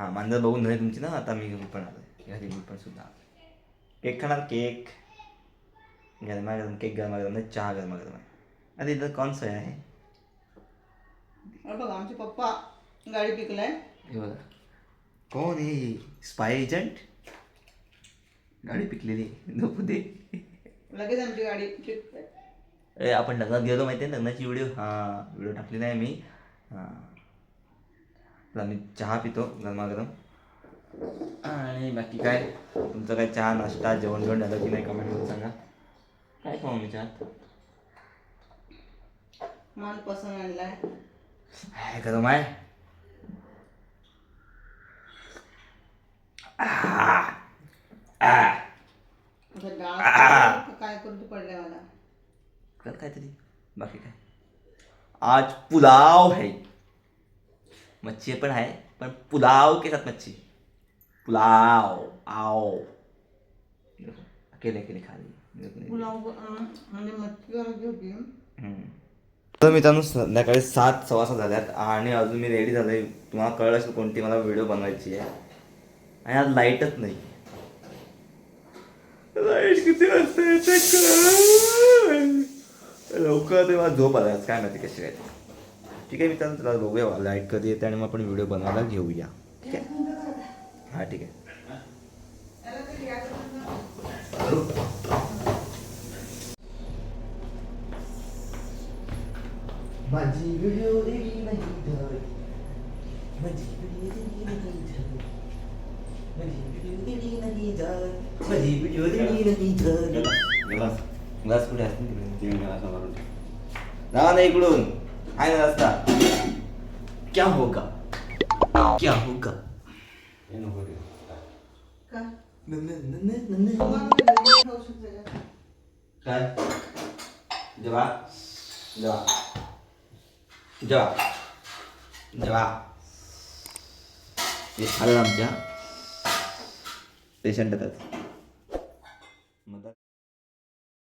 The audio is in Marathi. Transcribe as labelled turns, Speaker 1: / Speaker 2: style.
Speaker 1: मांजर बघून झाली तुमची ना. आता मी पण आलो घरी, मी पण सुद्धा केक खाणार. केक गरमागरम, केक गरमागरम नाही, चहा गरमागरम आहे. अरे इथं कौन सा आहे?
Speaker 2: बघा आमचे पप्पा गाडी पिकलाय.
Speaker 1: हे बघा कोण आहे? Spy agent. गाडी पिकलेली नको दे.
Speaker 2: लगेच आमची गाडी पिकते.
Speaker 1: अरे आपण लग्नात गेलो माहिती आहे, लग्नाची व्हिडिओ टाकली नाही मी. तर मी चहा पितो गरमागरम. आणि बाकी काय तुमचं काय चहा नाश्ता जेवण झालं की नाही कमेंटमध्ये सांगा. काय खाऊ मी चहा?
Speaker 2: मनपसंद आणलाय.
Speaker 1: काय गरम आहे.
Speaker 2: काय करून पडलंय मला.
Speaker 1: कर काहीतरी. बाकी काय आज पुलाव है. मच्छी पण आहे, पण पुलाव के साथ मच्छी. पुलाव आओ. अकेले अकेले खा रही.
Speaker 2: पुलाव म्हणजे मच्छी करायची होती.
Speaker 1: तर मित्रांनो संध्याकाळी 7 सव्वा 7 झाल्यात आणि अजून मी रेडी झालो आहे. तुम्हाला कळलं असेल कोणती मला व्हिडिओ बनवायची आहे. आणि आज लाईटच नाही. लाईट किती वाजता येते लवकर ते मला झोप आला काय माहिती कशी काय. ठीक आहे मित्रांनो, तुला बघूया लाईट कधी येते आणि मग आपण व्हिडिओ बनवायला घेऊया. ठीक आहे. हां ठीक आहे. माझी व्हिडिओ रेडी नाही झाली. माझी व्हिडिओ रेडी नाही झाली. माझी व्हिडिओ रेडी नाही झाली. माझी व्हिडिओ रेडी नाही झाली. ग्लास कुठे आहे? ना ना इकडून आहे ना रस्ता. क्या होगा क्या होगा.
Speaker 2: का?
Speaker 1: काय जेव्हा जेव्हा जेव्हा जेव्हा हे झालं आमच्या पेशंट